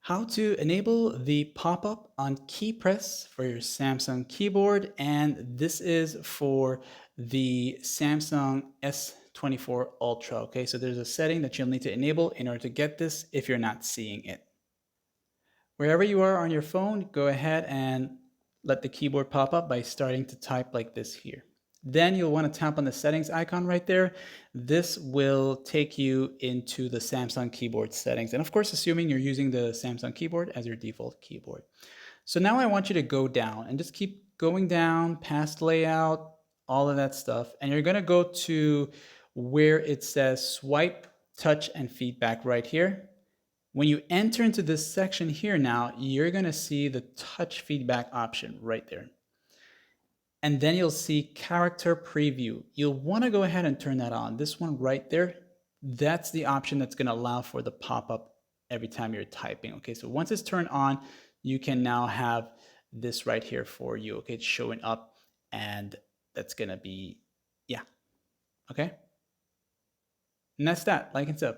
how to enable the pop-up on key press for your Samsung keyboard. And this is for the Samsung S24 Ultra. Okay, so there's a setting that you'll need to enable in order to get this if you're not seeing it. Wherever you are on your phone, go ahead and let the keyboard pop up by starting to type like this here. Then you'll want to tap on the settings icon right there. This will take you into the Samsung keyboard settings. And of course, assuming you're using the Samsung keyboard as your default keyboard. So now I want you to go down and just keep going down past layout, all of that stuff. And you're going to go to where it says swipe, touch, and feedback right here. When you enter into this section here now, you're going to see the touch feedback option right there. And then you'll see character preview. You'll want to go ahead and turn that on. This one right there, that's the option that's going to allow for the pop-up every time you're typing. Okay, so once it's turned on, you can now have this right here for you. Okay, it's showing up, and that's going to be, yeah. Okay. And that's that. Like and sub.